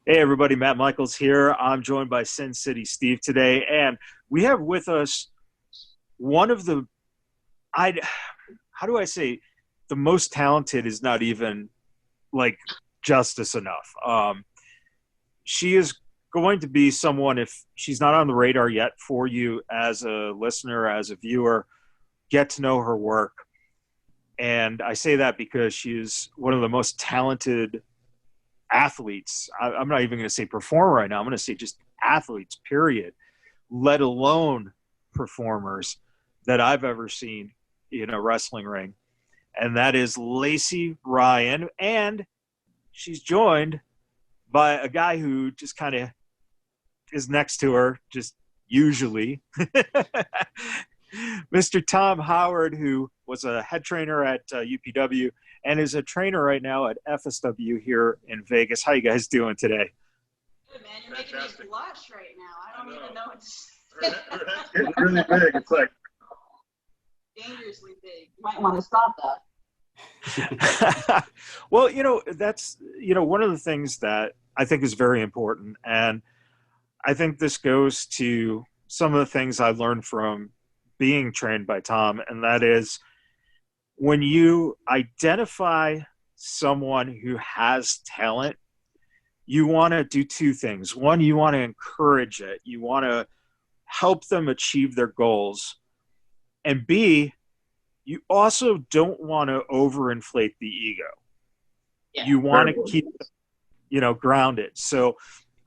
Hey everybody, Matt Michaels here. I'm joined by Sin City Steve today, and we have with us one of the I how do I say the most talented is not even like justice enough. She is going to be someone, if she's not on the radar yet for you as a listener, as a viewer, get to know her work. And I say that because she's one of the most talented athletes. I'm not even going to say performer right now. I'm going to say just athletes, period, let alone performers that I've ever seen in a wrestling ring. And that is Lacey Ryan. And she's joined by a guy who just kind of is next to her, just usually. Mr. Tom Howard, who was a head trainer at UPW and is a trainer right now at FSW here in Vegas. How you guys doing today? Good, man. You're making me blush right now. I don't even know it's getting really big. It's like dangerously big. You might want to stop that. Well, that's one of the things that I think is very important, and I think this goes to some of the things I learned from being trained by Tom, and that is when you identify someone who has talent, you want to do two things. One, you want to encourage it. You want to help them achieve their goals. And B, you also don't want to overinflate the ego. Yeah, you want to keep, grounded. So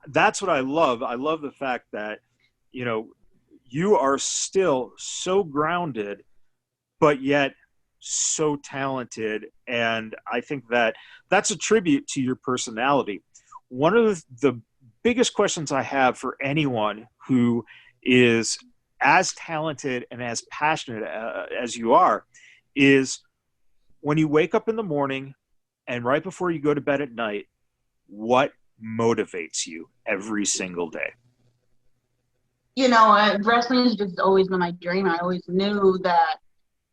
that's what I love. I love the fact that, you are still so grounded, but yet so talented. And I think that that's a tribute to your personality. One of the biggest questions I have for anyone who is as talented and as passionate as you are is when you wake up in the morning and right before you go to bed at night, what motivates you every single day? Wrestling has just always been my dream. I always knew that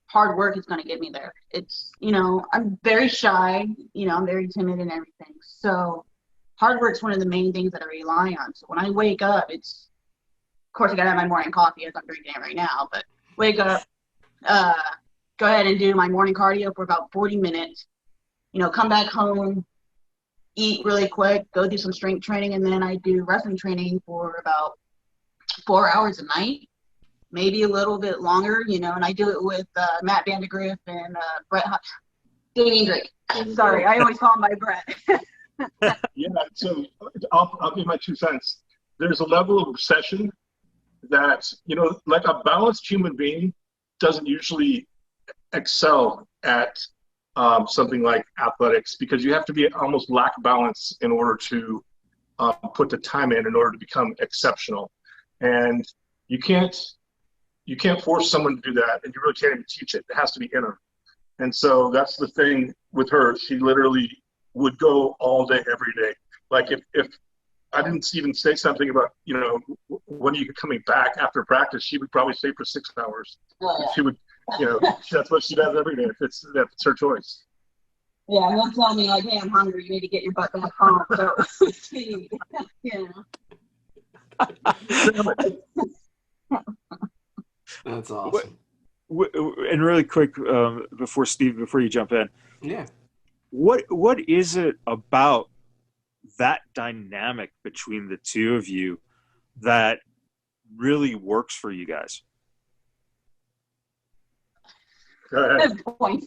hard work is going to get me there. It's, I'm very shy, I'm very timid and everything. So hard work is one of the main things that I rely on. So when I wake up, it's, of course, I got to have my morning coffee as I'm drinking it right now, but wake up, go ahead and do my morning cardio for about 40 minutes, come back home, eat really quick, go do some strength training, and then I do wrestling training for about 4 hours a night, maybe a little bit longer, and I do it with Matt Vandegrift and Brett Damien Drake. Sorry, I always call him by Brett. Yeah, so I'll give my 2 cents. There's a level of obsession that, like a balanced human being doesn't usually excel at something like athletics, because you have to be almost lack balance in order to put the time in order to become exceptional. And you can't force someone to do that, and you really can't even teach it. It has to be in her. And so that's the thing with her. She literally would go all day, every day. Like if I didn't even say something about, when are you coming back after practice, she would probably stay for 6 hours. She would, that's what she does every day. If it's her choice. Yeah, and they'll tell me like, hey, I'm hungry. You need to get your butt back home. So, That's awesome. And really quick, before you jump in, yeah, what is it about that dynamic between the two of you that really works for you guys? Good point.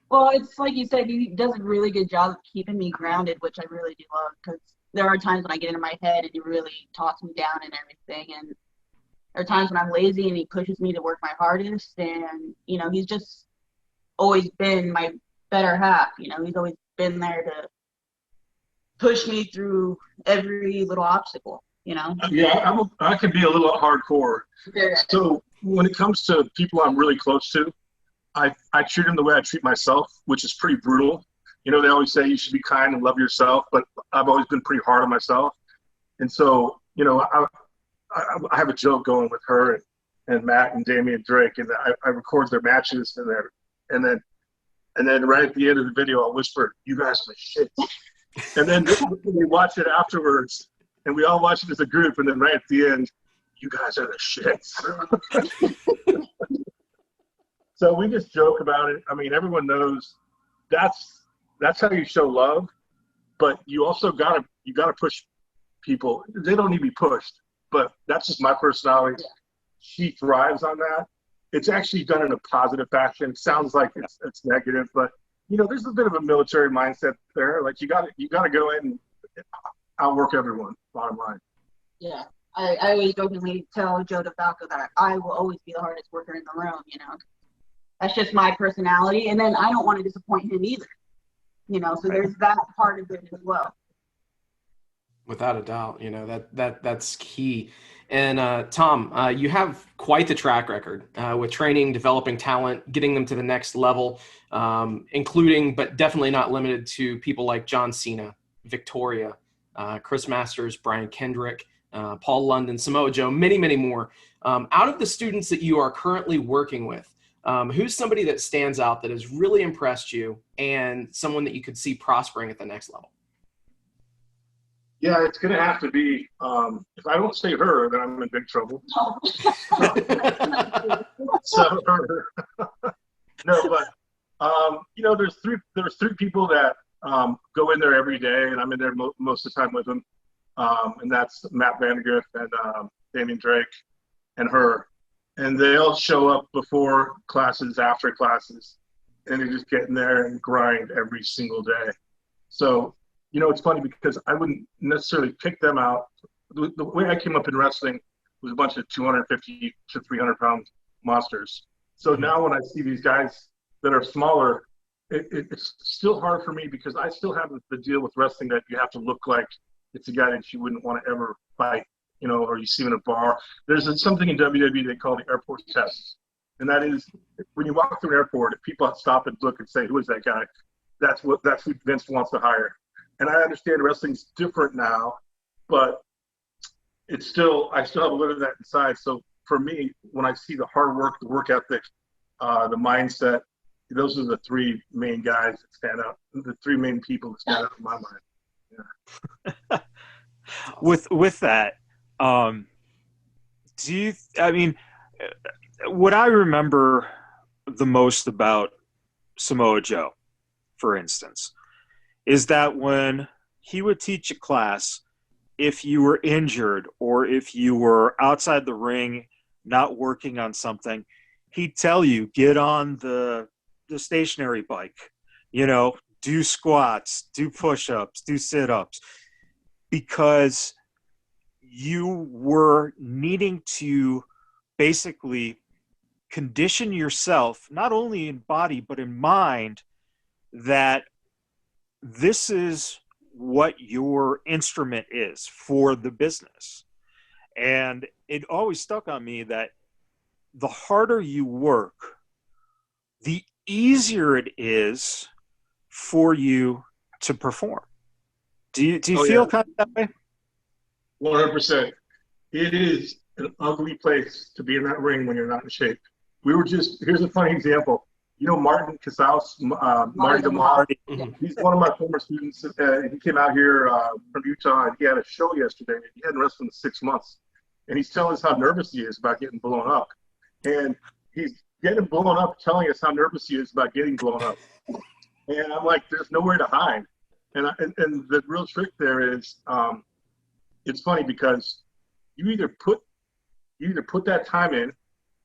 Well, it's like you said, he does a really good job of keeping me grounded, which I really do love, because there are times when I get into my head and he really talks me down and everything. And there are times when I'm lazy and he pushes me to work my hardest. And, he's just always been my better half. He's always been there to push me through every little obstacle, Yeah, I can be a little hardcore. Yeah. So when it comes to people I'm really close to, I treat them the way I treat myself, which is pretty brutal. They always say you should be kind and love yourself, but I've always been pretty hard on myself. And so, I have a joke going with her and Matt and Damien Drake, and I record their matches and then right at the end of the video, I'll whisper, "You guys are the shit." And then we watch it afterwards, and we all watch it as a group, and then right at the end, you guys are the shits. So we just joke about it. I mean, everyone knows that's how you show love, but you also gotta push people. They don't need to be pushed, but that's just my personality. Yeah. She thrives on that. It's actually done in a positive fashion. It sounds like it's negative, but you know, there's a bit of a military mindset there. Like you gotta go in and outwork everyone. Bottom line. Yeah, I always jokingly tell Joe DeFalco that I will always be the hardest worker in the room. You know, that's just my personality, and then I don't want to disappoint him either. You know, so there's that part of it as well. Without a doubt, you know, that's key. And Tom, you have quite the track record with training, developing talent, getting them to the next level, including, but definitely not limited to, people like John Cena, Victoria, Chris Masters, Brian Kendrick, Paul London, Samoa Joe, many, many more. Out of the students that you are currently working with, who's somebody that stands out that has really impressed you and someone that you could see prospering at the next level? Yeah, it's going to have to be, if I don't say her, then I'm in big trouble. So her. No, but, you know, there's three people that go in there every day, and I'm in there most of the time with them. And that's Matt Vandergriff and Damian Drake and her. And they all show up before classes, after classes, and they just get in there and grind every single day. So, you know, it's funny because I wouldn't necessarily pick them out. The way I came up in wrestling was a bunch of 250 to 300 pound monsters. So now when I see these guys that are smaller, it's still hard for me because I still have the deal with wrestling that you have to look like it's a guy that you wouldn't want to ever fight, you know, or you see him in a bar. There's something in WWE they call the airport test. And that is, when you walk through an airport, if people stop and look and say, who is that guy? That's who Vince wants to hire. And I understand wrestling's different now, but I still have a little of that inside. So for me, when I see the hard work, the work ethic, the mindset, those are the three main guys that stand out, the three main people that stand out in my mind. Yeah. With that, what I remember the most about Samoa Joe, for instance, is that when he would teach a class, if you were injured or if you were outside the ring not working on something, he'd tell you, get on the stationary bike, you know, do squats, do push-ups, do sit-ups, because you were needing to basically condition yourself, not only in body but in mind, that this is what your instrument is for the business. And it always stuck on me that the harder you work, the easier it is for you to perform. Do you feel kind of that way? 100%. It is an ugly place to be in that ring when you're not in shape. Here's a funny example. You know Martin Casals, Marty the Mob? He's one of my former students. He came out here from Utah, and he had a show yesterday. He hadn't wrestled in 6 months. And he's telling us how nervous he is about getting blown up. And he's getting blown up, telling us how nervous he is about getting blown up. And I'm like, there's nowhere to hide. And the real trick there is, it's funny because you either put that time in,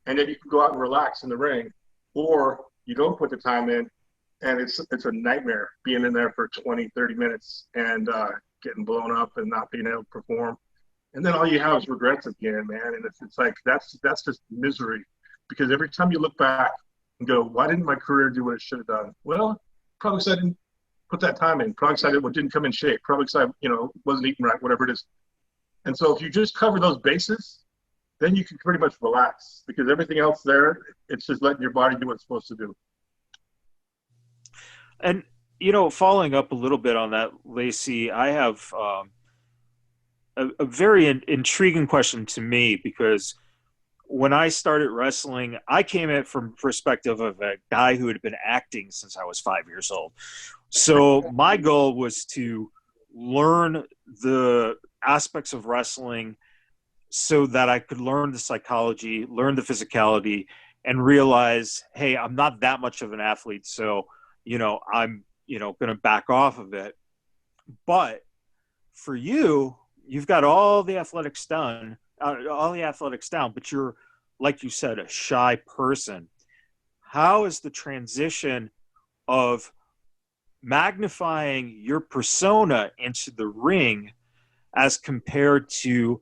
and then you can go out and relax in the ring, or you don't put the time in, and it's a nightmare being in there for 20, 30 minutes and getting blown up and not being able to perform. And then all you have is regrets at the end, man. And it's like, that's just misery, because every time you look back and go, why didn't my career do what it should have done? Well, probably because I didn't put that time in. Probably because I didn't come in shape. Probably because I, wasn't eating right, whatever it is. And so if you just cover those bases, then you can pretty much relax, because everything else there, it's just letting your body do what it's supposed to do. And, following up a little bit on that, Lacey, I have a very intriguing question to me, because when I started wrestling, I came in from perspective of a guy who had been acting since I was 5 years old. So my goal was to learn the aspects of wrestling so that I could learn the psychology, learn the physicality, and realize, hey, I'm not that much of an athlete, so, I'm, going to back off of it. But for you, you've got all the athletics down, but you're, like you said, a shy person. How is the transition of magnifying your persona into the ring as compared to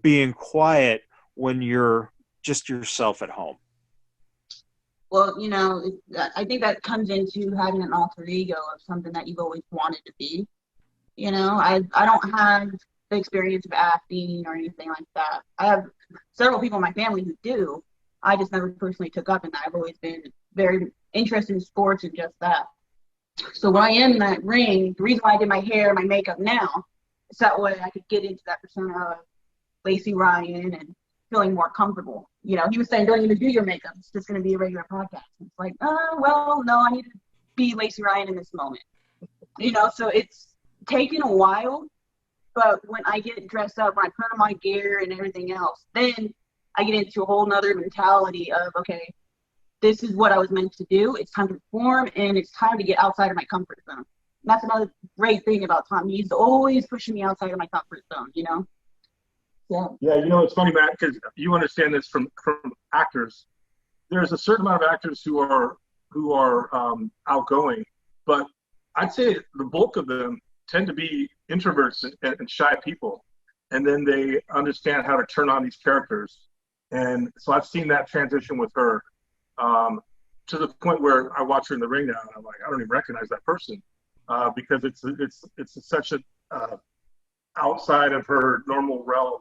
being quiet when you're just yourself at home? Well, I think that comes into having an alter ego of something that you've always wanted to be. I don't have the experience of acting or anything like that. I have several people in my family who do. I just never personally took up in that. I've always been very interested in sports and just that. So when I am in that ring, the reason why I did my hair, my makeup now, is that way I could get into that persona of Lacey Ryan and feeling more comfortable. He was saying, don't even do your makeup. It's just going to be a regular podcast. It's like, well, no, I need to be Lacey Ryan in this moment. So it's taken a while, but when I get dressed up, when I put on my gear and everything else, then I get into a whole nother mentality of, okay, this is what I was meant to do. It's time to perform, and it's time to get outside of my comfort zone. And that's another great thing about Tom. He's always pushing me outside of my comfort zone, So. Yeah, it's funny, Matt, because you understand this from actors. There's a certain amount of actors who are outgoing, but I'd say the bulk of them tend to be introverts and shy people, and then they understand how to turn on these characters. And so I've seen that transition with her, to the point where I watch her in the ring now, and I'm like, I don't even recognize that person, because it's such a outside of her normal realm.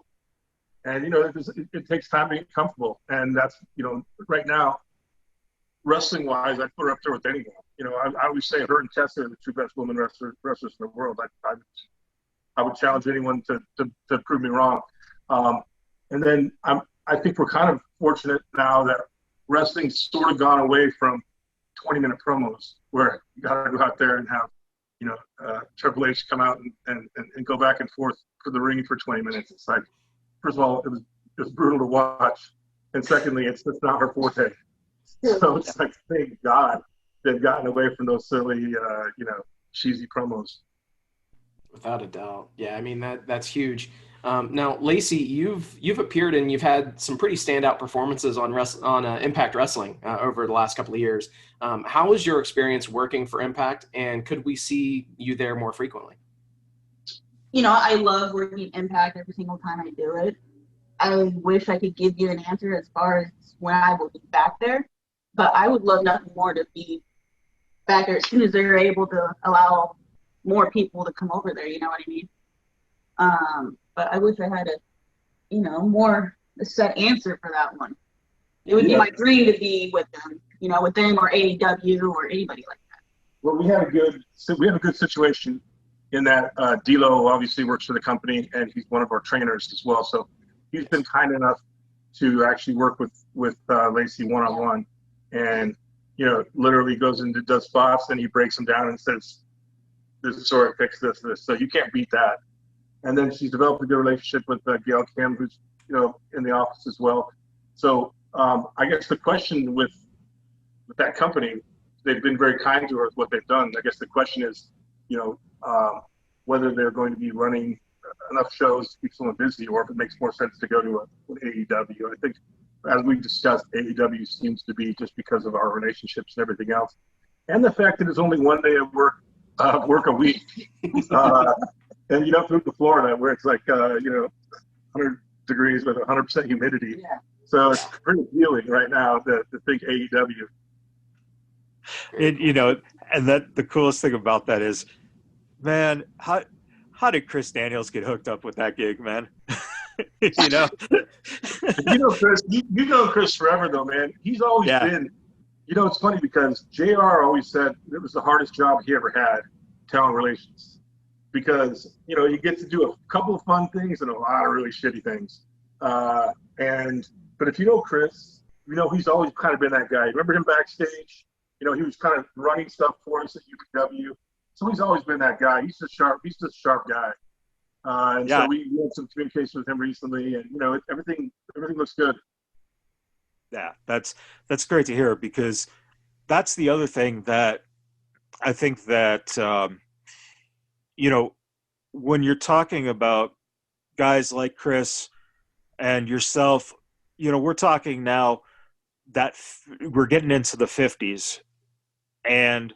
And it takes time to get comfortable, and that's right now, wrestling wise, I put her up there with anyone. I always say her and Tessa are the two best women wrestlers in the world. I would challenge anyone to prove me wrong. And then I think we're kind of fortunate now that wrestling's sort of gone away from 20-minute promos where you got to go out there and have Triple H come out and go back and forth for the ring for 20 minutes. It's like, first of all, it was brutal to watch, and secondly, it's just not her forte. So it's like, thank God they've gotten away from those silly, cheesy promos. Without a doubt. Yeah, I mean, that's huge. Now, Lacey, you've appeared and you've had some pretty standout performances on Impact Wrestling over the last couple of years. How was your experience working for Impact, and could we see you there more frequently? I love working Impact every single time I do it. I wish I could give you an answer as far as when I will be back there, but I would love nothing more to be back there as soon as they're able to allow more people to come over there, you know what I mean? But I wish I had more a set answer for that one. It would be my dream to be with them, with them or AEW or anybody like that. Well, we have a good situation in that D'Lo obviously works for the company, and he's one of our trainers as well. So he's been kind enough to actually work with Lacey one-on-one, and literally goes and does spots, and he breaks them down and says, "This is sort of fix this." So you can't beat that. And then she's developed a good relationship with Gail Kim, who's in the office as well. So I guess the question with that company, they've been very kind to her with what they've done. I guess the question is, whether they're going to be running enough shows to keep someone busy, or if it makes more sense to go to an AEW. I think, as we discussed, AEW seems to be, just because of our relationships and everything else, and the fact that it's only one day of work a week. And you don't move to Florida where it's like 100 degrees with 100% humidity. Yeah. So it's pretty appealing right now to think AEW. And that the coolest thing about that is, man, how did Chris Daniels get hooked up with that gig, man? Chris, you know Chris forever though, man. He's always been. It's funny because JR always said it was the hardest job he ever had, talent relations. Because, you get to do a couple of fun things and a lot of really shitty things. But if you know Chris, he's always kind of been that guy. Remember him backstage? He was kind of running stuff for us at UPW. So he's always been that guy. He's just sharp. He's just a sharp guy. And Yeah. so we had some communication with him recently, and everything looks good. Yeah, that's great to hear, because that's the other thing that I think that when you're talking about guys like Chris and yourself, we're talking now that we're getting into the 50s, and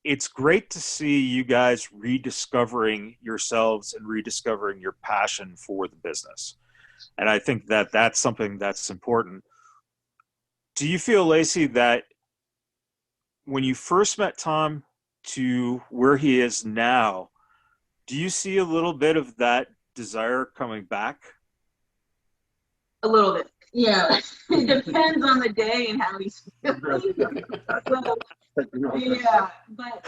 it's great to see you guys rediscovering yourselves and rediscovering your passion for the business. And I think that that's something that's important. Do you feel, Lacey, that when you first met Tom to where he is now, do you see a little bit of that desire coming back? A little bit. Yeah. It depends on the day and how he's feeling. So, yeah. But,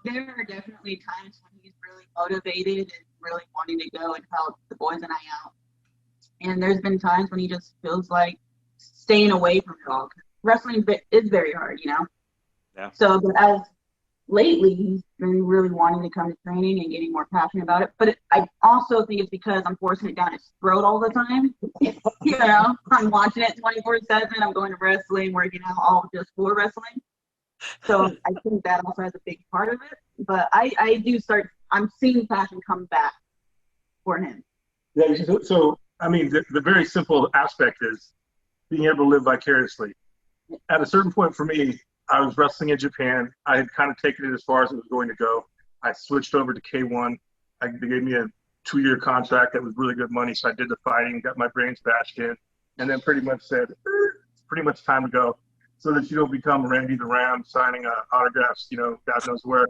there are definitely times when he's really motivated and really wanting to go and help the boys and I out. And there's been times when he just feels like staying away from it all. Wrestling is very hard, Yeah. So, but as lately, he's been really wanting to come to training and getting more passionate about it. But I also think it's because I'm forcing it down his throat all the time. I'm watching it 24/7. I'm going to wrestling, working out all just for wrestling. So I think that also has a big part of it. But I'm seeing passion come back for him. Yeah. So I mean, the very simple aspect is being able to live vicariously. At a certain point for me, I was wrestling in Japan. I had kind of taken it as far as it was going to go. I switched over to K1. They gave me a 2-year contract that was really good money, so I did the fighting, got my brains bashed in, and then pretty much said, it's pretty much time to go, so that you don't become Randy the Ram signing autographs, God knows where.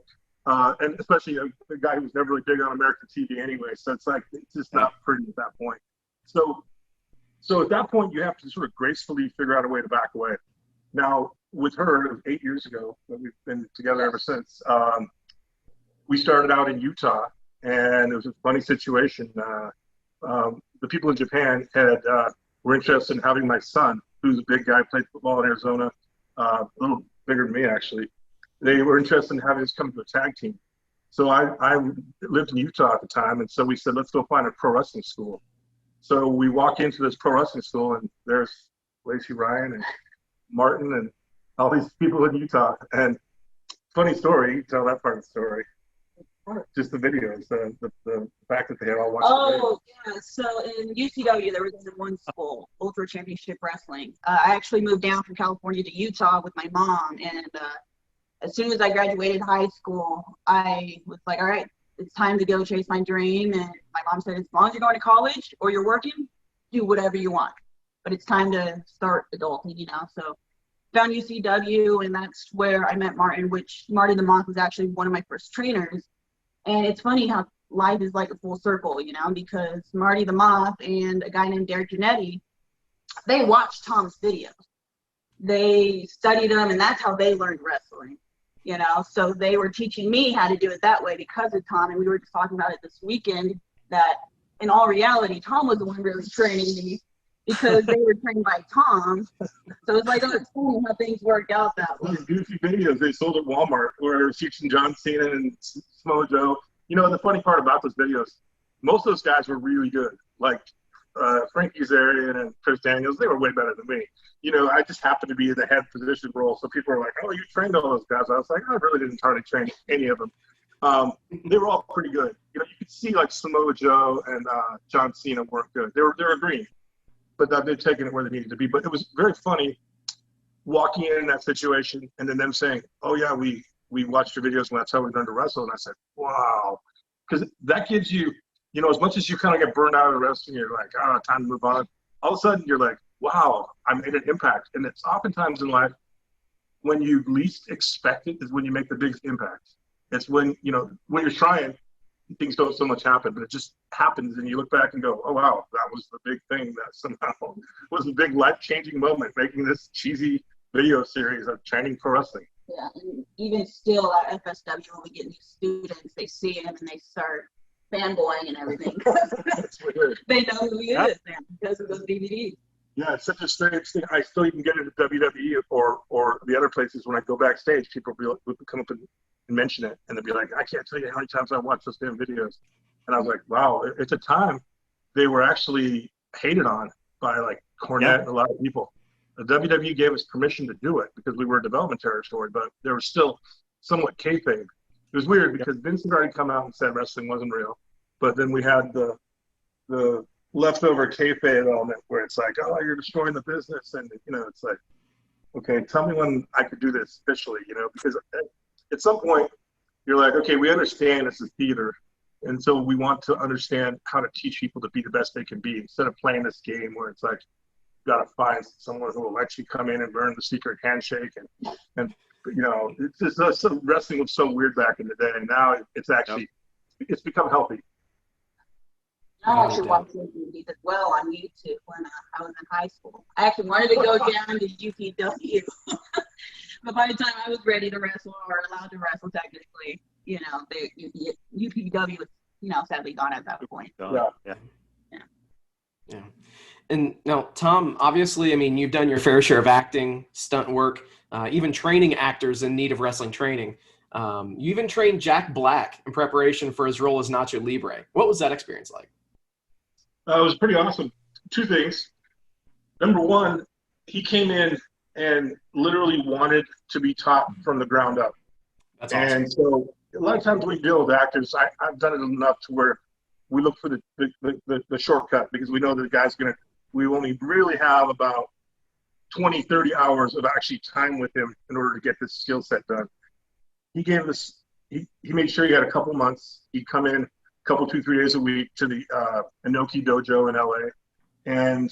And especially a guy who was never really big on American TV anyway, so it's just not pretty at that point. So at that point, you have to sort of gracefully figure out a way to back away. Now, with her, it was 8 years ago, but we've been together ever since. We started out in Utah, and it was a funny situation. The people in Japan were interested in having my son, who's a big guy, played football in Arizona, a little bigger than me, actually. They were interested in having us come to a tag team. So I lived in Utah at the time, and so we said, let's go find a pro wrestling school. So we walk into this pro wrestling school, and there's Lacey, Ryan, and Martin, and all these people in Utah. And funny story, you can tell that part of the story. Just the videos, the fact that they had all watched the videos. Oh, yeah. So in UCW, there was only one school, Ultra Championship Wrestling. I actually moved down from California to Utah with my mom. And as soon as I graduated high school, I was like, all right, it's time to go chase my dream. And my mom said, as long as you're going to college or you're working, do whatever you want. But it's time to start adulting, So found UCW, and that's where I met Martin, which Marty the Moth was actually one of my first trainers. And it's funny how life is like a full circle, because Marty the Moth and a guy named Derek Janetti, they watched Tom's videos. They studied them, and that's how they learned wrestling, So they were teaching me how to do it that way because of Tom. And we were just talking about it this weekend, that in all reality, Tom was the one really training me, because they were trained by Tom. So it's like, it's funny how things work out that way. Those goofy videos they sold at Walmart where it was teaching John Cena and Samoa Joe. The funny part about those videos, most of those guys were really good. Like Frankie Kazarian and Chris Daniels, they were way better than me. I just happened to be in the head position role. So people were like, oh, you trained all those guys. I was like, I really didn't hardly train any of them. They were all pretty good. You could see like Samoa Joe and John Cena weren't good. They were green. But they've taken it where they needed to be. But it was very funny walking in that situation and then them saying, oh, yeah, we watched your videos and that's how we learned to wrestle. And I said, wow. Because that gives you, as much as you kind of get burned out of wrestling, you're like, time to move on. All of a sudden, you're like, wow, I made an impact. And it's oftentimes in life, when you least expect it is when you make the biggest impact. It's when you're trying, things don't so much happen, but it just happens, and you look back and go, oh, wow, that was the big thing that somehow was a big life-changing moment, making this cheesy video series of training for wrestling. Yeah, and even still at FSW, when we get new students, they see him and they start fanboying and everything. That's weird. They know who he is now because of those DVDs. Yeah, it's such a strange thing. I still even get into WWE or the other places when I go backstage. People will come up and mention it, and they'll be like, "I can't tell you how many times I watched those damn videos." And I was like, "Wow!" It's a time they were actually hated on by like Cornette and a lot of people. The WWE gave us permission to do it because we were a development territory, but there was still somewhat kayfabe. It was weird because Vince had already come out and said wrestling wasn't real, but then we had the leftover kayfabe element where it's like, oh, you're destroying the business, and it's like, okay, tell me when I could do this officially, because at some point you're like, okay, we understand this is theater, and so we want to understand how to teach people to be the best they can be instead of playing this game where it's like, you got to find someone who will actually come in and learn the secret handshake, and it's just wrestling was so weird back in the day, and now it's actually it's become healthy. I actually watched those movies as well on YouTube when I was in high school. I actually wanted to go down to UPW, but by the time I was ready to wrestle or allowed to wrestle, technically, UPW was, sadly gone at that point. Yeah. And now, Tom, obviously, I mean, you've done your fair share of acting, stunt work, even training actors in need of wrestling training. You even trained Jack Black in preparation for his role as Nacho Libre. What was that experience like? It was pretty awesome. Two things. Number one, he came in and literally wanted to be taught from the ground up. That's awesome. And so a lot of times when we deal with actors, I've done it enough to where we look for the shortcut because we know that the guy's we only really have about 20, 30 hours of actually time with him in order to get this skill set done. He gave us, he made sure he had a couple months. He'd come in couple, 2-3 days a week to the Inoki dojo in LA. And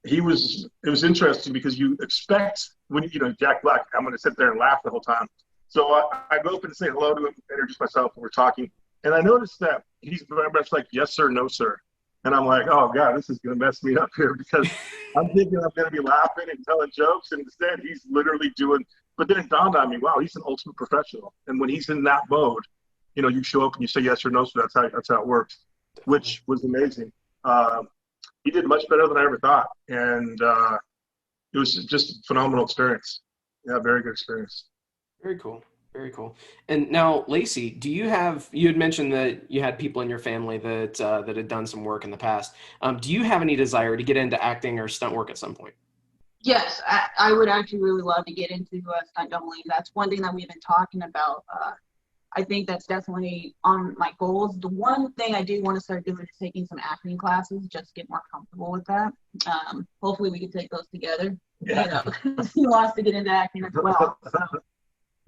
it was interesting because you expect when, Jack Black, I'm going to sit there and laugh the whole time. So I go up and say hello to him, introduce myself, and we're talking. And I noticed that he's very much like, yes, sir, no, sir. And I'm like, oh, God, this is going to mess me up here because I'm thinking I'm going to be laughing and telling jokes. And instead, he's literally but then it dawned on me, wow, he's an ultimate professional. And when he's in that mode, you show up and you say yes or no, so that's how it works, which was amazing. He did much better than I ever thought. And it was just a phenomenal experience. Yeah, very good experience. Very cool. Very cool. And now, Lacey, you had mentioned that you had people in your family that had done some work in the past. Do you have any desire to get into acting or stunt work at some point? Yes, I would actually really love to get into stunt doubling. That's one thing that we've been talking about. I think that's definitely on my goals. The one thing I do want to start doing is taking some acting classes, just to get more comfortable with that. Hopefully we can take those together. Yeah. He wants to get into acting as well. So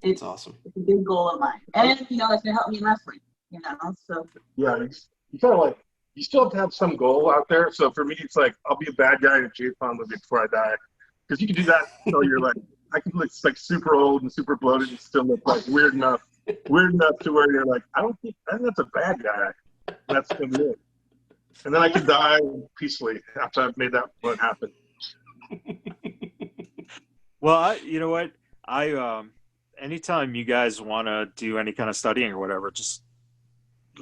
it's awesome. It's a big goal of mine. And, it's going to help me in wrestling, so. Yeah, you kind of like, you still have to have some goal out there. So for me, it's like, I'll be a bad guy in a J-Pon movie before I die. Because you can do that until you're like, I can look like super old and super bloated and still look like weird enough to where you're like, I think that's a bad guy. That's gonna be it. And then I can die peacefully after I've made that one happen. Well, you know what? Anytime you guys want to do any kind of studying or whatever, just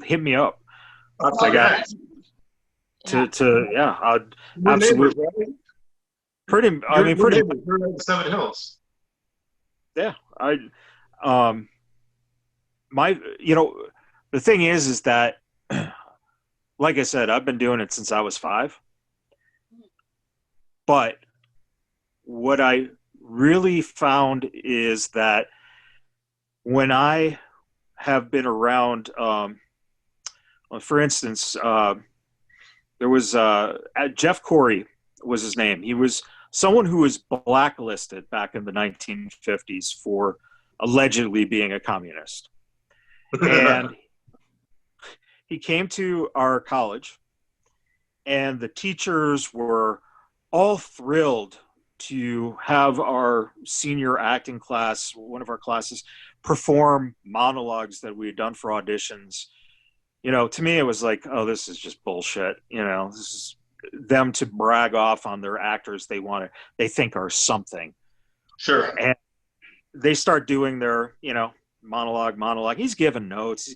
hit me up. I got it. I'd We're absolutely. neighbors, right? Pretty. We're in Seven Hills. Yeah, the thing is that, like I said, I've been doing it since I was 5. But what I really found is that when I have been around, for instance, there was Jeff Corey was his name. He was someone who was blacklisted back in the 1950s for allegedly being a communist. And he came to our college, and the teachers were all thrilled to have our senior acting class, one of our classes, perform monologues that we had done for auditions. To me, it was like, oh, this is just bullshit. This is them to brag off on their actors they think are something. Sure. And they start doing their, monologue. He's giving notes.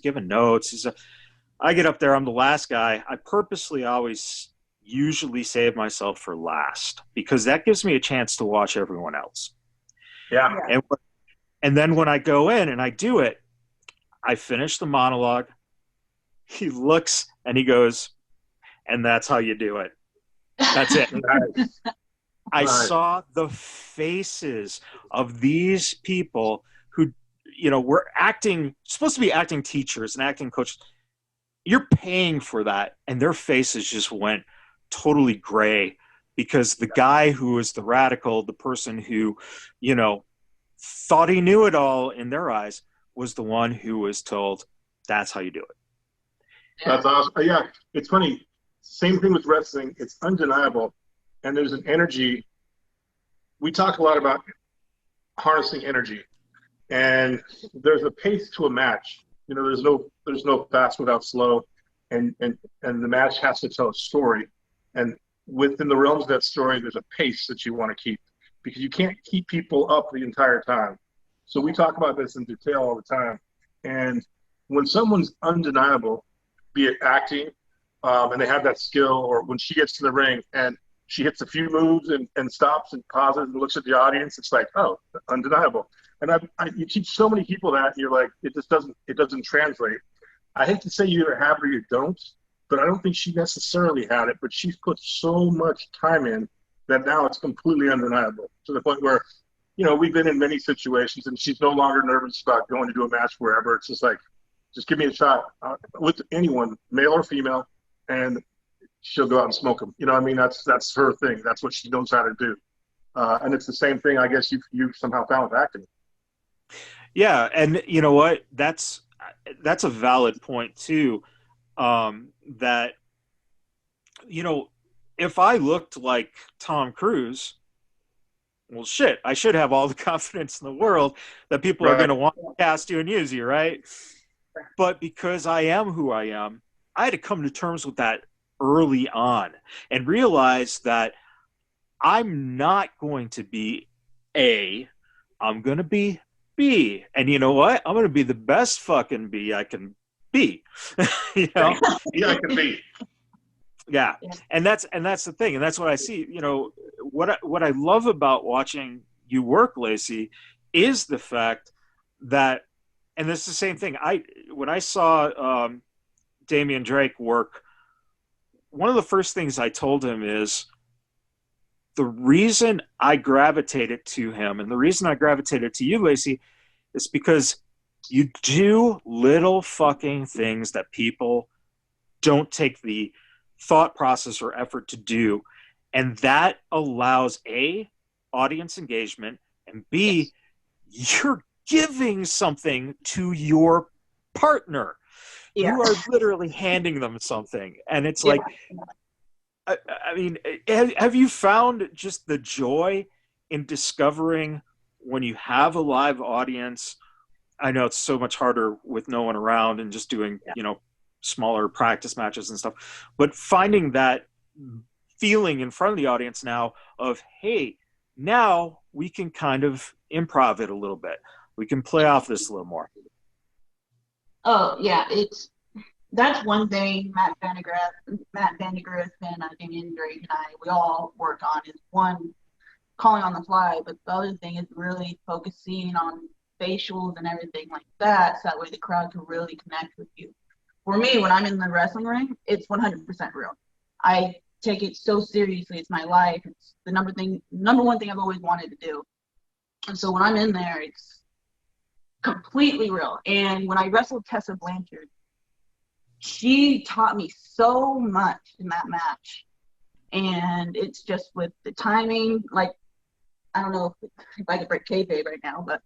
I get up there. I'm the last guy. I purposely always usually save myself for last because that gives me a chance to watch everyone else. Yeah. And then when I go in and I do it, I finish the monologue. He looks and he goes, and that's how you do it. That's it. I saw the faces of these people who, were supposed to be acting teachers and acting coaches. You're paying for that. And their faces just went totally gray because the guy who was the radical, the person who, thought he knew it all in their eyes, was the one who was told, that's how you do it. That's awesome. Yeah, it's funny. Same thing with wrestling. It's undeniable. And there's an energy. We talk a lot about harnessing energy. And there's a pace to a match. There's no fast without slow. And the match has to tell a story. And within the realms of that story, there's a pace that you want to keep because you can't keep people up the entire time. So we talk about this in detail all the time. And when someone's undeniable, be it acting, and they have that skill, or when she gets to the ring and she hits a few moves and stops and pauses and looks at the audience, it's like, oh, undeniable. And you teach so many people that, and you're like, it doesn't translate. I hate to say you either have it or you don't, but I don't think she necessarily had it, but she's put so much time in that now it's completely undeniable to the point where, we've been in many situations and she's no longer nervous about going to do a match wherever. It's just like, just give me a shot with anyone, male or female, and she'll go out and smoke them. That's her thing. That's what she knows how to do. And it's the same thing, I guess, you somehow found with acting. Yeah, and you know what? That's a valid point too. That if I looked like Tom Cruise, well, shit, I should have all the confidence in the world that people are going to want to cast you and use you, right? But because I am who I am, I had to come to terms with that early on and realize that I'm not going to be A, I'm going to be B. And you know what? I'm going to be the best fucking B I can be. Yeah, I can be. Yeah. And that's the thing. And that's what I see. What I love about watching you work, Lacey, is the fact that, and this is the same thing. When I saw Damian Drake work, one of the first things I told him is the reason I gravitated to him and the reason I gravitated to you, Lacey, is because you do little fucking things that people don't take the thought process or effort to do. And that allows A, audience engagement, and B, you're giving something to your partner. Yeah. You are literally handing them something. And it's like, I mean, have you found just the joy in discovering when you have a live audience? I know it's so much harder with no one around and just doing, smaller practice matches and stuff, but finding that feeling in front of the audience now of, hey, now we can kind of improv it a little bit. We can play off this a little more. Oh yeah, that's one thing Matt Vandegrift and Damian Drake and we all work on is one, calling on the fly, but the other thing is really focusing on facials and everything like that, so that way the crowd can really connect with you. For me, when I'm in the wrestling ring, it's 100% real. I take it so seriously. It's my life. It's the number one thing I've always wanted to do. And so when I'm in there, it's completely real. And when I wrestled Tessa Blanchard, she taught me so much in that match. And it's just with the timing, like, I don't know if I could break kayfabe right now, but,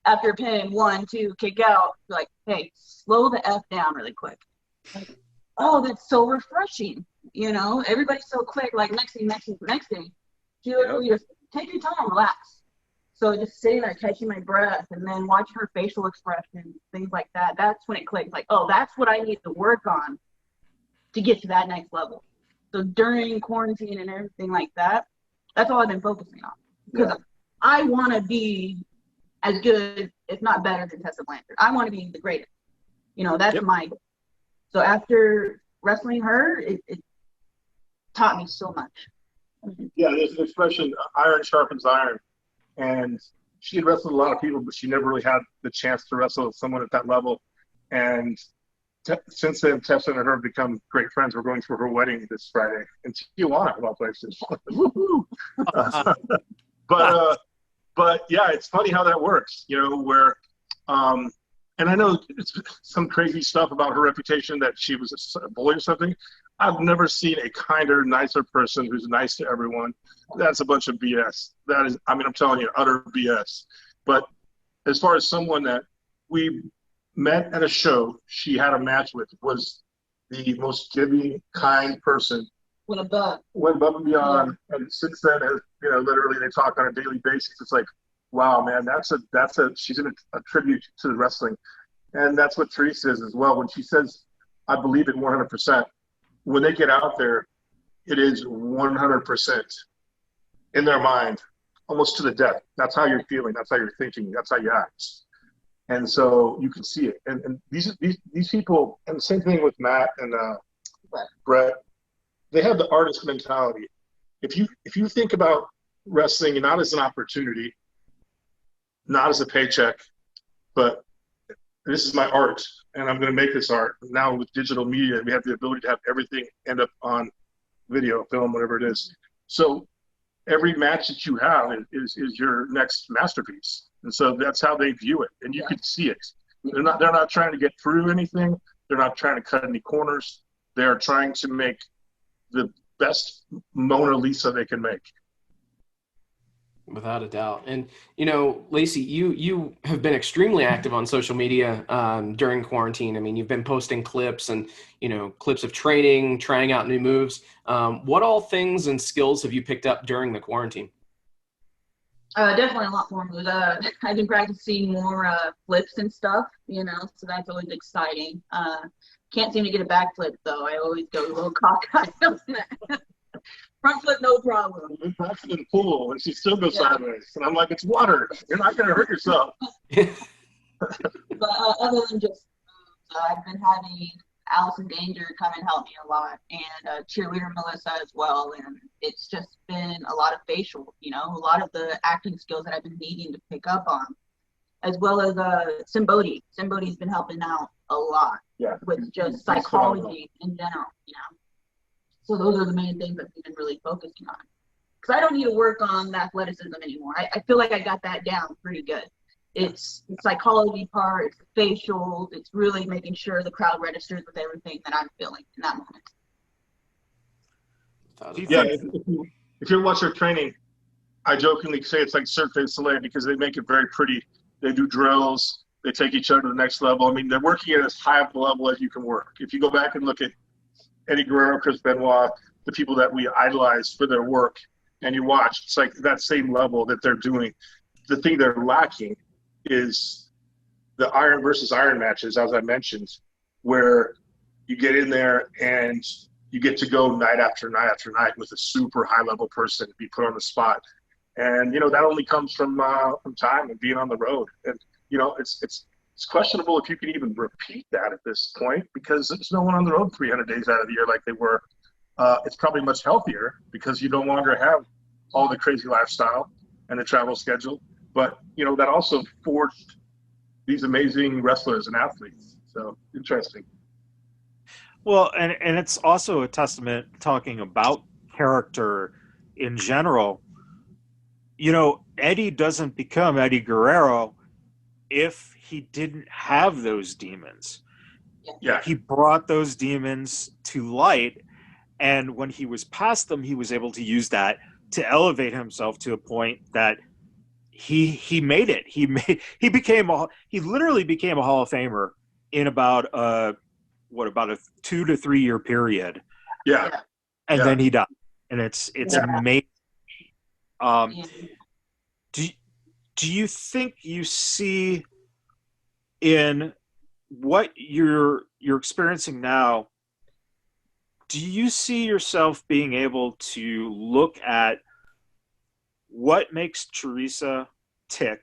after a pin, 1, 2, kick out, like, hey, slow the F down really quick. Like, oh, that's so refreshing. Everybody's so quick, like, next thing. You just take your time, relax. So just sitting there, catching my breath, and then watching her facial expressions, things like that, that's when it clicks. Like, oh, that's what I need to work on to get to that next level. So during quarantine and everything like that, that's all I've been focusing on. Because I want to be as good, if not better, than Tessa Blanchard. I want to be the greatest. That's my goal. So after wrestling her, taught me so much. Yeah, there's an expression, iron sharpens iron. And she had wrestled a lot of people, but she never really had the chance to wrestle with someone at that level. And since then, Tessa and her have become great friends. We're going to her wedding this Friday in Tijuana, of all places. But yeah, it's funny how that works, you know, where, and I know it's some crazy stuff about her reputation that she was a bully or something. I've never seen a kinder, nicer person who's nice to everyone. That's a bunch of BS. That is, I mean, I'm telling you, utter BS. But as far as someone that we met at a show she had a match with, was the most giving, kind person. Went above and beyond. Yeah. And since then, you know, literally they talk on a daily basis. It's like, wow, man, she's a tribute to the wrestling. And that's what Teresa is as well. When she says, I believe it 100%, when they get out there, it is 100% in their mind, almost to the death. That's how you're feeling. That's how you're thinking. That's how you act. And so you can see it. And these people, and the same thing with Matt and Brett, they have the artist mentality. If you think about wrestling not as an opportunity, not as a paycheck, but this is my art, and I'm going to make this art. Now with digital media, we have the ability to have everything end up on video, film, whatever it is. So every match that you have is your next masterpiece. And so that's how they view it, and you can see it. They're not trying to get through anything. They're not trying to cut any corners. They are trying to make the best Mona Lisa they can make. Without a doubt. And, you know, Lacey, you have been extremely active on social media during quarantine. I mean, you've been posting clips and, you know, clips of training, trying out new moves. What all things and skills have you picked up during the quarantine? Definitely a lot more moves. I've been practicing more flips and stuff, you know, so that's always exciting. Can't seem to get a backflip, though. I always go a little cockeyed on that. Front flip, no problem. We practiced in the pool, and she still goes sideways. And I'm like, it's water. You're not going to hurt yourself. But other than just moves, I've been having Allison Danger come and help me a lot, and cheerleader Melissa as well. And it's just been a lot of facial, you know, a lot of the acting skills that I've been needing to pick up on, as well as Simbodi. Simbodi's been helping out a lot with just psychology in general, you know. So those are the main things that we've been really focusing on. Because I don't need to work on the athleticism anymore. I feel like I got that down pretty good. It's the psychology part, it's the facials, it's really making sure the crowd registers with everything that I'm feeling in that moment. Yeah, if you watch their training, I jokingly say it's like Cirque du Soleil because they make it very pretty. They do drills. They take each other to the next level. I mean, they're working at as high of a level as you can work. If you go back and look at Eddie Guerrero, Chris Benoit, the people that we idolize for their work, and you watch, it's like that same level that they're doing. The thing they're lacking is the iron versus iron matches, as I mentioned, where you get in there and you get to go night after night after night with a super high level person, be put on the spot. And, you know, that only comes from time and being on the road. And, you know, it's questionable if you can even repeat that at this point because there's no one on the road 300 days out of the year like they were. It's probably much healthier because you no longer have all the crazy lifestyle and the travel schedule. But, you know, that also forged these amazing wrestlers and athletes. So interesting. Well, and it's also a testament talking about character in general. You know, Eddie doesn't become Eddie Guerrero if he didn't have those demons. Yeah. He brought those demons to light, and when he was past them, he was able to use that to elevate himself to a point that he made it. He literally became a Hall of Famer in about a 2 to 3 year period. Yeah. And then he died. And it's amazing. Do you think you see in what you're experiencing now, do you see yourself being able to look at what makes Teresa tick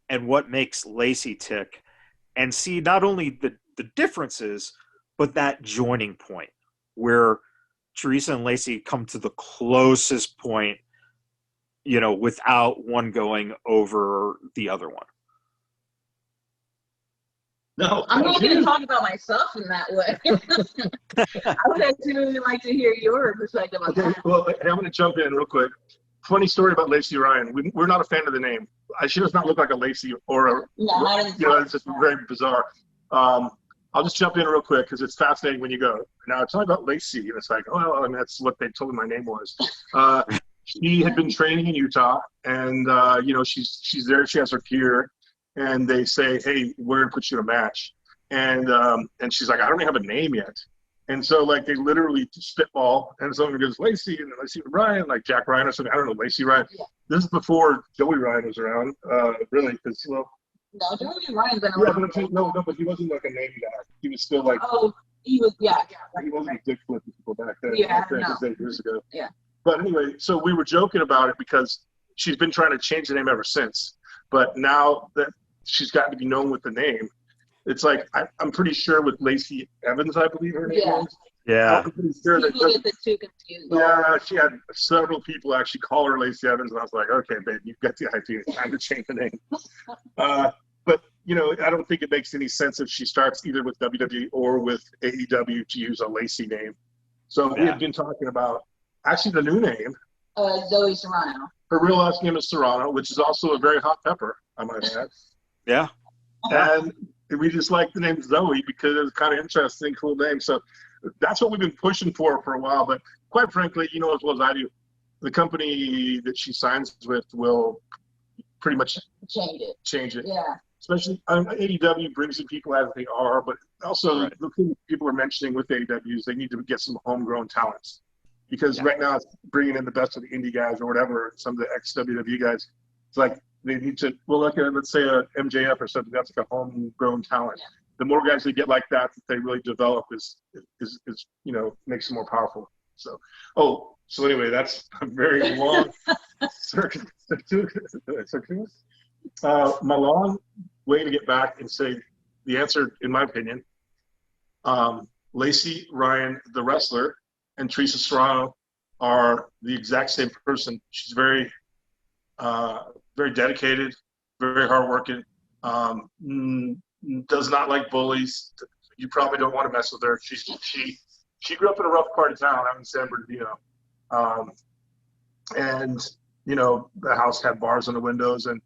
and what makes Lacey tick and see not only the differences, but that joining point where Teresa and Lacey come to the closest point, you know, without one going over the other one. No, I'm not going to talk about myself in that way. I would actually like to hear your perspective on Okay, that. well, I'm going to jump in real quick. Funny story about Lacey Ryan. We're not a fan of the name. She does not look like a Lacey or a, No, not in the you know, it's just very bizarre. I'll just jump in real quick because it's fascinating when you go. Now, it's not about Lacey. And it's like, oh, I mean, that's what they told me my name was. She had been training in Utah, and, you know, she's there. She has her gear, and they say, hey, we're going to put you in a match. And she's like, I don't even have a name yet. And so, like, they literally spitball, and someone goes, Lacey, and then Lacey Ryan, like Jack Ryan or something. I don't know, Lacey Ryan. Yeah. This is before Joey Ryan was around, really, because, well. No, Joey Ryan's been around. around. No, but he wasn't like a name guy. He was still like. Oh, he was, yeah. He wasn't a dick flipping people back then. Yeah, no. 8 years ago. Yeah. But anyway, so we were joking about it because she's been trying to change the name ever since. But now that she's gotten to be known with the name, it's like I'm pretty sure with Lacey Evans, I believe her name is. Yeah. I'm pretty sure that people get too confused. Yeah, she had several people actually call her Lacey Evans, and I was like, okay, babe, you've got the idea. It's time to change the name. But you know, I don't think it makes any sense if she starts either with WWE or with AEW to use a Lacey name. So we had been talking about actually the new name. Zoe Serrano. Her real last name is Serrano, which is also a very hot pepper, I might add. Yeah. And we just like the name Zoe because it's kind of interesting, cool name. So that's what we've been pushing for a while. But quite frankly, you know as well as I do, the company that she signs with will pretty much change it. Yeah. Especially AEW brings in people as they are, but also the thing people are mentioning with AEW is they need to get some homegrown talents. Because right now it's bringing in the best of the indie guys or whatever, some of the ex-WWE guys. It's like they need to, well, like let's say a MJF or something, that's like a homegrown talent. Yeah. The more guys they get like that they really develop is you know, makes them more powerful. So, so anyway, that's a very long circuitous. My long way to get back and say the answer, in my opinion, Lacey Ryan, the wrestler, and Teresa Serrano are the exact same person. She's very, very dedicated, very hardworking, does not like bullies. You probably don't want to mess with her. She grew up in a rough part of town out in San Bernardino. And, you know, the house had bars on the windows and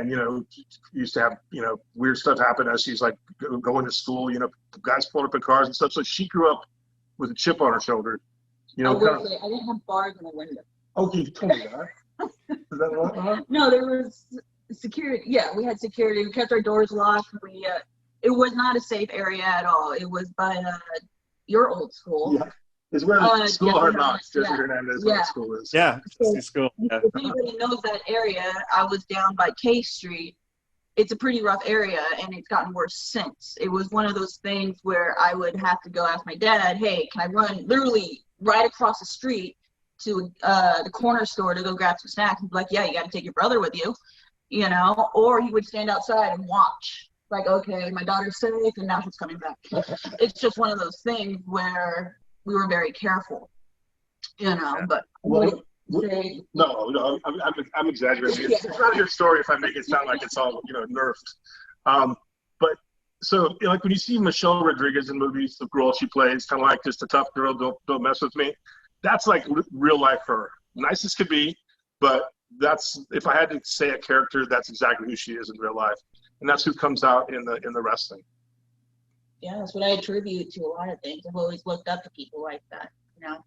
you know, used to have, you know, weird stuff happen as she's like going to school, you know, guys pulling up in cars and stuff. So she grew up with a chip on her shoulder. You know, I didn't have bars in the window. Okay, you told me that. Is that right? No, there was security. Yeah, we had security. We kept our doors locked. It was not a safe area at all. It was by your old school. Yeah. It's where the school Hard Knocks, Jesse Hernandez, where the school is. Yeah, school. Yeah. If anybody knows that area, I was down by K Street. It's a pretty rough area, and it's gotten worse since. It was one of those things where I would have to go ask my dad, hey, can I run literally right across the street to the corner store to go grab some snacks? He'd be like, yeah, you got to take your brother with you, you know? Or he would stand outside and watch. Like, okay, my daughter's safe, and now she's coming back. It's just one of those things where we were very careful, you know, but no, I'm exaggerating. It's not a good story if I make it sound like it's all, you know, nerfed. But so, like when you see Michelle Rodriguez in movies, the girl she plays, kind of like just a tough girl, don't mess with me. That's like real life her. Nice as could be, but that's, if I had to say a character, that's exactly who she is in real life, and that's who comes out in the wrestling. Yeah, that's what I attribute to a lot of things. I've always looked up to people like that, you know,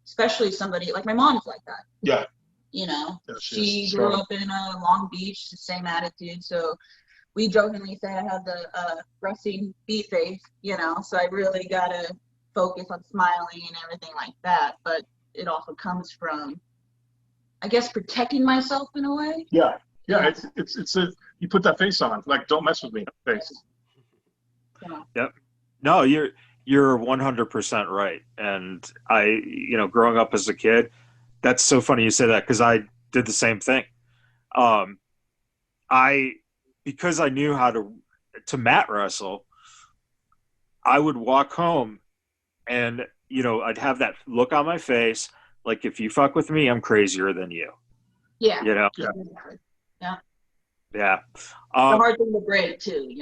especially somebody like my mom's like that. Yeah. You know, yeah, she grew up in Long Beach, the same attitude. So we jokingly say I have the resting bee face, you know, so I really got to focus on smiling and everything like that. But it also comes from, I guess, protecting myself in a way. Yeah. Yeah. It's you put that face on, like, don't mess with me face. Yeah. Yep. No, you're 100% right. And you know, growing up as a kid, that's so funny you say that because I did the same thing. Because I knew how to mat wrestle, I would walk home and I'd have that look on my face, like, if you fuck with me, I'm crazier than you. Yeah. You know? Yeah. Yeah. Yeah. It's a hard thing to break too,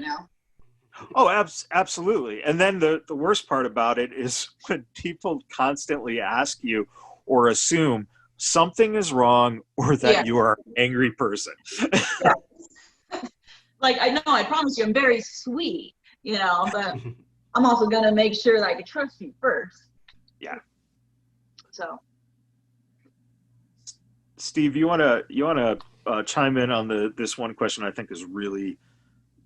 Oh, absolutely. And then the worst part about it is when people constantly ask you or assume something is wrong or that Yeah. you are an angry person. Yeah. Like, I know, I promise you, I'm very sweet, but I'm also going to make sure that I can trust you first. Yeah. So. Steve, you want to chime in on this one question I think is really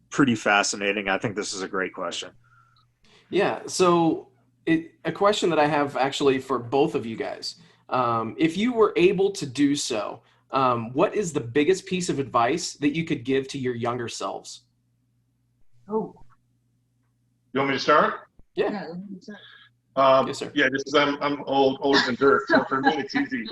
pretty fascinating. I think this is a great question. Yeah. So a question that I have actually for both of you guys. If you were able to do so, what is the biggest piece of advice that you could give to your younger selves? Oh. You want me to start? Yeah. Yes, sir. Yeah, just because I'm older than dirt, so for me it's easy.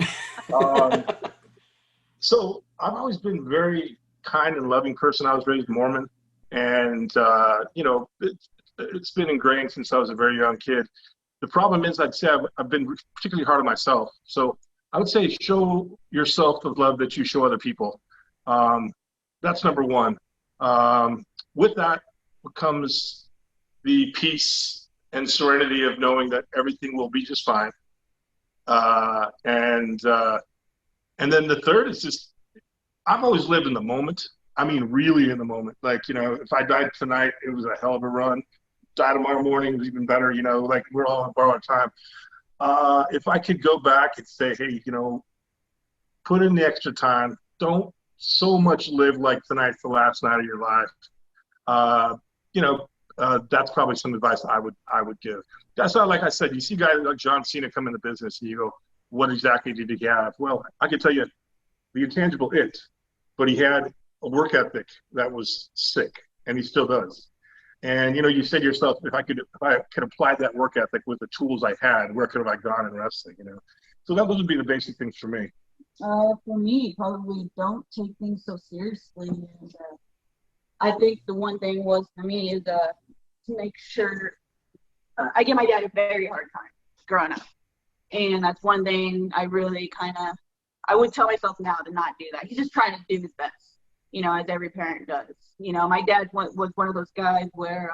So I've always been a very kind and loving person. I was raised Mormon, and it's been ingrained since I was a very young kid. The problem is, I'd say I've been particularly hard on myself. So I would say show yourself the love that you show other people. That's number one. With that comes the peace and serenity of knowing that everything will be just fine. And then the third is just, I've always lived in the moment. I mean, really in the moment. Like, if I died tonight, it was a hell of a run. Die tomorrow morning is even better, like we're all on borrowed time. If I could go back and say, hey, put in the extra time. Don't so much live like tonight's the last night of your life. That's probably some advice I would give. That's not, like I said, you see guys like John Cena come in the business and you go, what exactly did he have? Well, I can tell you the intangible but he had a work ethic that was sick, and he still does. And you said to yourself, if I could apply that work ethic with the tools I had, where could have I gone in wrestling? So those would be the basic things for me. For me, probably don't take things so seriously. And, I think the one thing was for me is to make sure I give my dad a very hard time growing up. And that's one thing I really I would tell myself now to not do that. He's just trying to do his best, as every parent does. My dad was one of those guys where,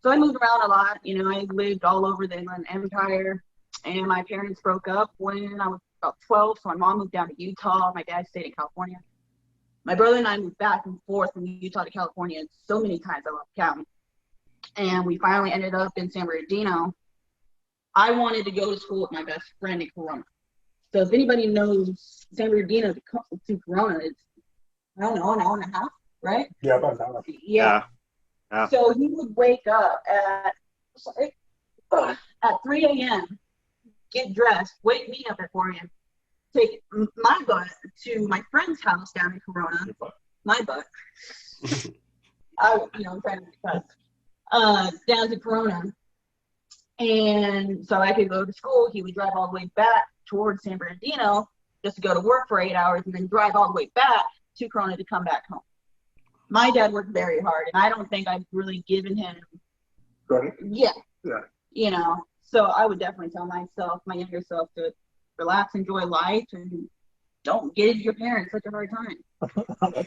so I moved around a lot. I lived all over the Inland Empire, and my parents broke up when I was about 12. So my mom moved down to Utah. My dad stayed in California. My brother and I moved back and forth from Utah to California so many times I left counting. And we finally ended up in San Bernardino. I wanted to go to school with my best friend in Corona. So if anybody knows San Bernardino to Corona, it's, I don't know, an hour and a half, right? Yeah, about an hour. Yeah. So he would wake up at 3 a.m., get dressed, wake me up at 4 a.m., take my butt to my friend's house down in Corona. My butt. I'm trying to cut. Down to Corona. And so I could go to school. He would drive all the way back towards San Bernardino just to go to work for 8 hours and then drive all the way back to Corona to come back home. My dad worked very hard, and I don't think I've really given him. Right. Yeah. So I would definitely tell myself, my younger self, to relax, enjoy life, and don't give your parents such a hard time. I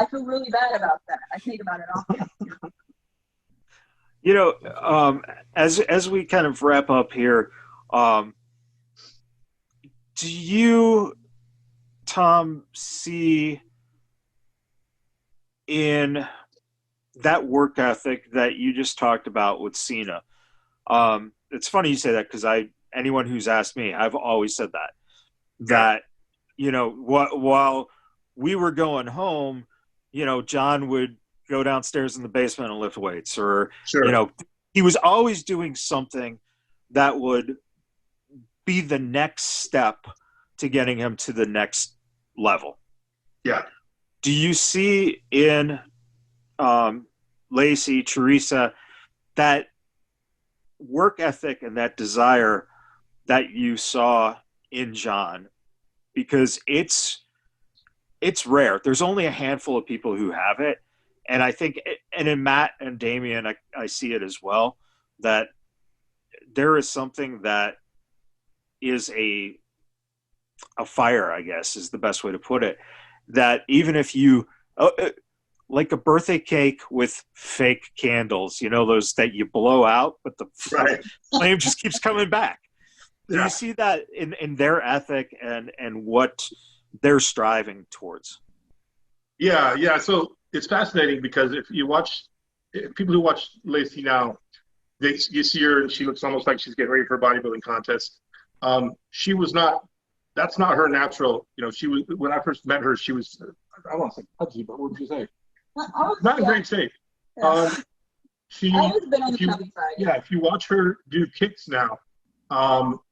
feel really bad about that. I think about it often. As we kind of wrap up here, do you, Tom, see in that work ethic that you just talked about with Cena? It's funny you say that, because anyone who's asked me, I've always said that while we were going home, John would go downstairs in the basement and lift weights, or sure. He was always doing something that would be the next step to getting him to the next level. Yeah. Do you see in Lacey, Teresa, that work ethic and that desire that you saw in John? Because it's rare. There's only a handful of people who have it. And I think, and in Matt and Damian, I see it as well, that there is something that is a fire, I guess is the best way to put it, that even if you like a birthday cake with fake candles, you know, those that you blow out, but the Right. flame just keeps coming back. Do Yeah. you see that in their ethic and what they're striving towards? Yeah, yeah. So it's fascinating because if people who watch Lacey now, you see her and she looks almost like she's getting ready for a bodybuilding contest. She was not. That's not her natural. You know, she was when I first met her. She was. I don't want to say pudgy, but what would you say? Not in great shape. Yeah. She. I've always been on the if you- chubby side. Yeah, if you watch her do kicks now,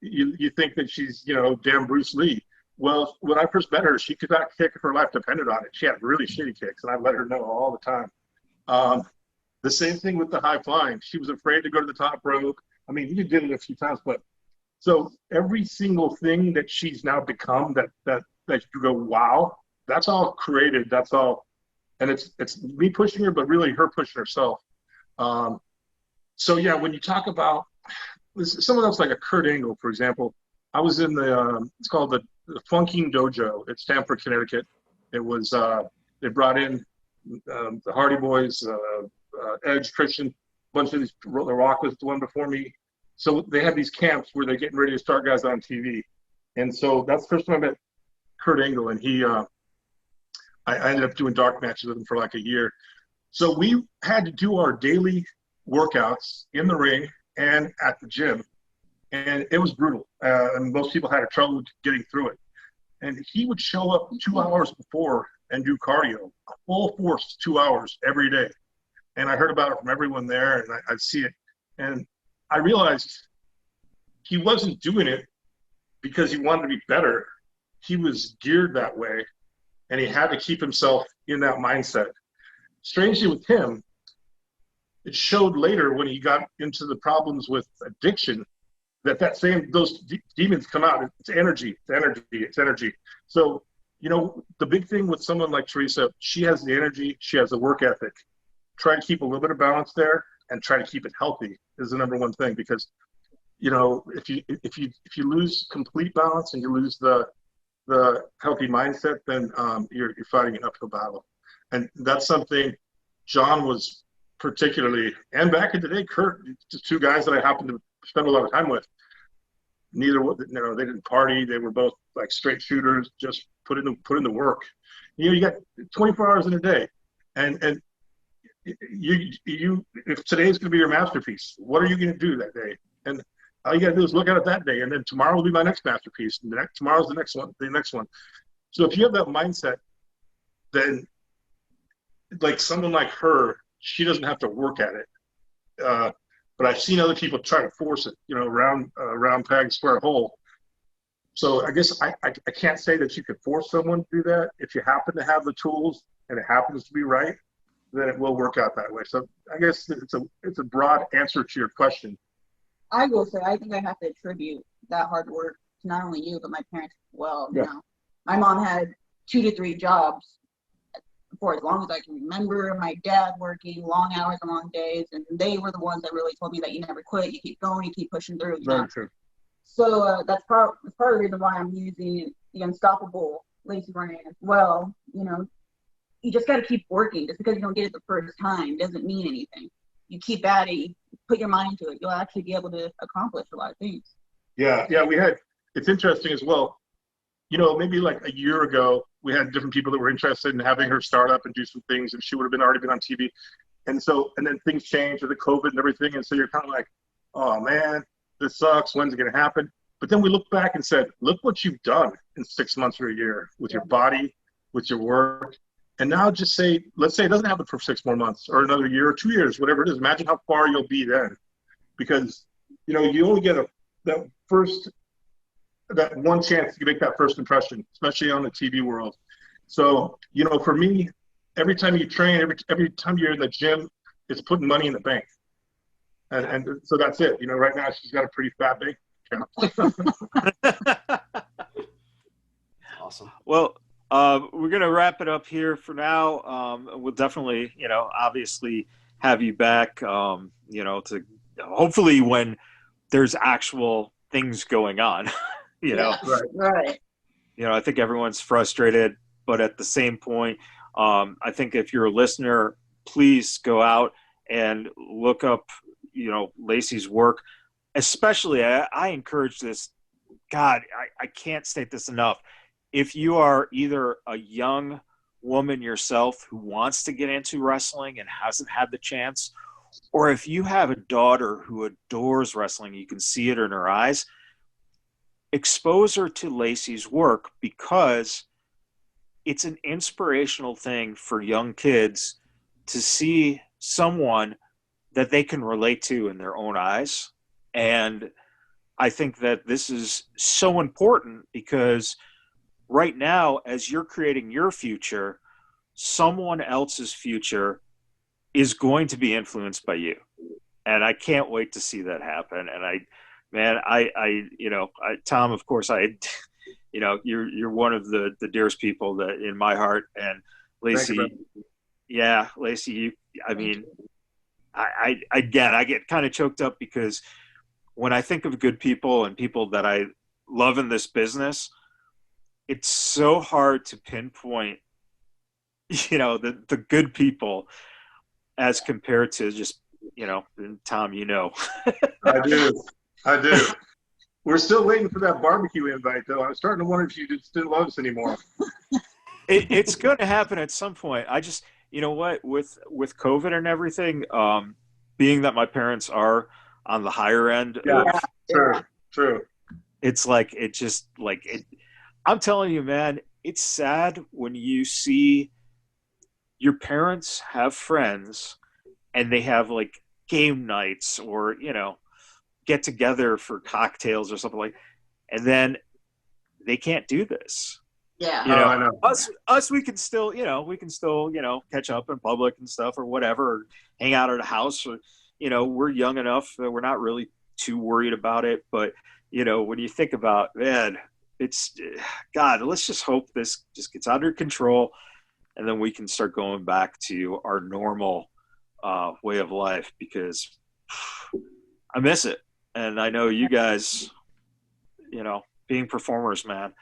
you think that she's, you know, damn Bruce Lee. Well, when I first met her, she could not kick if her life depended on it. She had really shitty kicks, and I let her know all the time. The same thing with the high flying. She was afraid to go to the top rope. I mean, you did it a few times, but so every single thing that she's now become that you go, wow, that's all created. That's all, and it's me pushing her, but really her pushing herself. So yeah, when you talk about someone else like a Kurt Angle, for example, I was in it's called the Funking Dojo at Stamford, Connecticut. It was they brought in the Hardy Boys, Edge, Christian, a bunch of these. The Rock was the one before me. So they had these camps where they're getting ready to start guys on TV, and so that's the first time I met Kurt Angle, and I ended up doing dark matches with him for like a year. So we had to do our daily workouts in the ring and at the gym, and it was brutal. And most people had trouble getting through it. And he would show up 2 hours before and do cardio, full force, 2 hours every day. And I heard about it from everyone there, and I'd see it. And I realized he wasn't doing it because he wanted to be better. He was geared that way, and he had to keep himself in that mindset. Strangely with him, it showed later when he got into the problems with addiction those demons come out. It's energy. So, you know, the big thing with someone like Teresa, she has the energy, she has the work ethic. Try to keep a little bit of balance there and try to keep it healthy is the number one thing, because, you know, if you lose complete balance and you lose the healthy mindset, then you're fighting an uphill battle. And that's something John was particularly, and back in the day, Kurt, just two guys that I happened to spend a lot of time with. Neither, you know, they didn't party. They were both like straight shooters, just put in the work. You know, you got 24 hours in a day, and you if today's going to be your masterpiece, what are you going to do that day? And all you got to do is look at it that day, and then tomorrow will be my next masterpiece, and tomorrow's the next one. So if you have that mindset, then like someone like her, she doesn't have to work at it. But I've seen other people try to force it, you know, round peg, square hole. So I guess I can't say that you could force someone to do that. If you happen to have the tools and it happens to be right, then it will work out that way. So I guess it's a broad answer to your question. I will say, I think I have to attribute that hard work to not only you, but my parents as well. Yeah. You know, my mom had 2 to 3 jobs for as long as I can remember. My dad working long hours and long days, and they were the ones that really told me that you never quit, you keep going, you keep pushing through. Very true. So that's part of the reason why I'm using the Unstoppable Lacey brand as well. You know, you just got to keep working. Just because you don't get it the first time doesn't mean anything. You keep at it, you put your mind to it, you'll actually be able to accomplish a lot of things. Yeah, it's interesting as well. You know, maybe like a year ago, we had different people that were interested in having her start up and do some things, and she would have already been on TV. And then things changed with the COVID and everything. And so you're kind of like, oh man, this sucks. When's it going to happen? But then we looked back and said, look what you've done in 6 months or a year with your body, with your work. And now let's say it doesn't happen for 6 more months or another year or 2 years, whatever it is. Imagine how far you'll be then. Because, you know, you only get that one chance to make that first impression, especially on the TV world. So, you know, for me, every time you train, every time you're in the gym, it's putting money in the bank. And so that's it. You know, right now she's got a pretty fat bank account. Awesome. Well, we're going to wrap it up here for now. We'll definitely, you know, obviously have you back, you know, to hopefully when there's actual things going on. you know, Right. I think everyone's frustrated, but at the same point, I think if you're a listener, please go out and look up, Lacey's work. Especially, I encourage this. God, I can't state this enough. If you are either a young woman yourself who wants to get into wrestling and hasn't had the chance, or if you have a daughter who adores wrestling, you can see it in her eyes, expose her to Lacey's work, because it's an inspirational thing for young kids to see someone that they can relate to in their own eyes. And I think that this is so important, because right now, as you're creating your future, someone else's future is going to be influenced by you. And I can't wait to see that happen. And Tom, of course, you're one of the dearest people that in my heart. And Lacey, Lacey, I get kind of choked up, because when I think of good people and people that I love in this business, it's so hard to pinpoint, the good people as compared to just, and Tom, I do. We're still waiting for that barbecue invite, though. I'm starting to wonder if you just didn't love us anymore. It's going to happen at some point. I just, with COVID and everything, being that my parents are on the higher end. True. It's like, I'm telling you, man, it's sad when you see your parents have friends and they have like game nights or, get together for cocktails or something like, and then they can't do this. Yeah. I know. Us, we can still, catch up in public and stuff or whatever, or hang out at a house, or, we're young enough that we're not really too worried about it. But, when you think about, man, it's, God, let's just hope this just gets under control, and then we can start going back to our normal way of life, because I miss it. And I know you guys, being performers, man,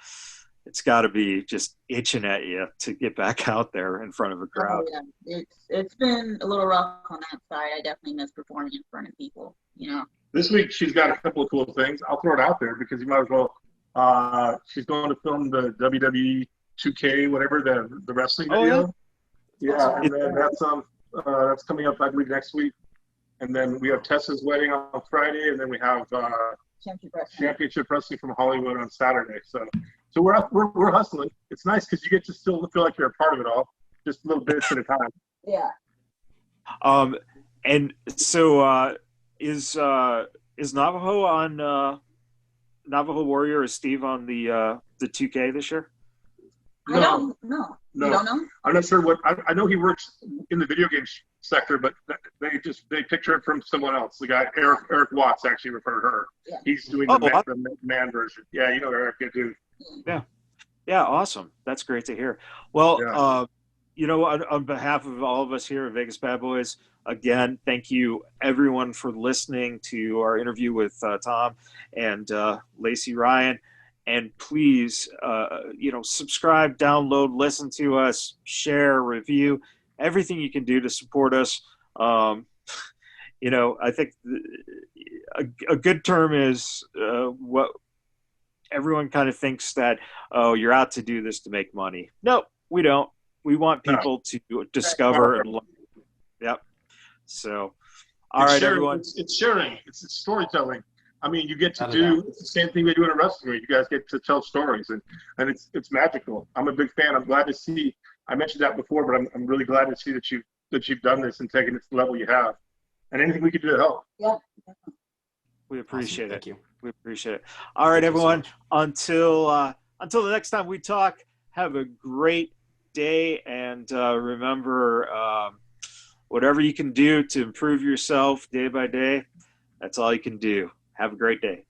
it's got to be just itching at you to get back out there in front of a crowd. Oh, yeah. It's been a little rough on that side. I definitely miss performing in front of people, This week she's got a couple of cool things. I'll throw it out there because you might as well. She's going to film the WWE 2K, whatever, the wrestling video. Yeah, and then that's coming up, I believe, next week. And then we have Tessa's wedding on Friday, and then we have Championship Wrestling from Hollywood on Saturday. So we're hustling. It's nice because you get to still feel like you're a part of it all, just little bits at a time. Yeah. And so is Navajo on Navajo Warrior? Is Steve on the 2K this year? I don't know. You don't know? I'm not sure what. I know he works in the video game sector, but they picture it from someone else. The guy Eric Watts actually referred her. Yeah. He's doing the man version. Yeah, Eric, good dude. Yeah, awesome. That's great to hear. Well, on behalf of all of us here at Vegas Bad Boys, again, thank you everyone for listening to our interview with Tom and Lacey Ryan. And please, subscribe, download, listen to us, share, review, everything you can do to support us. I think a good term is what everyone kind of thinks that, oh, you're out to do this to make money. No, we don't. We want people to discover and learn. Yep. So, all right, everyone. It's sharing. It's storytelling. I mean, you get to do it's the same thing we do in a wrestling ring. You guys get to tell stories, and it's magical. I'm a big fan. I'm glad to see. I mentioned that before, but I'm really glad to see that you've done this and taken it to the level you have. And anything we can do to help. Yeah. We appreciate it. Thank you. We appreciate it. All right, everyone. Until the next time we talk, have a great day, and remember, whatever you can do to improve yourself day by day, that's all you can do. Have a great day.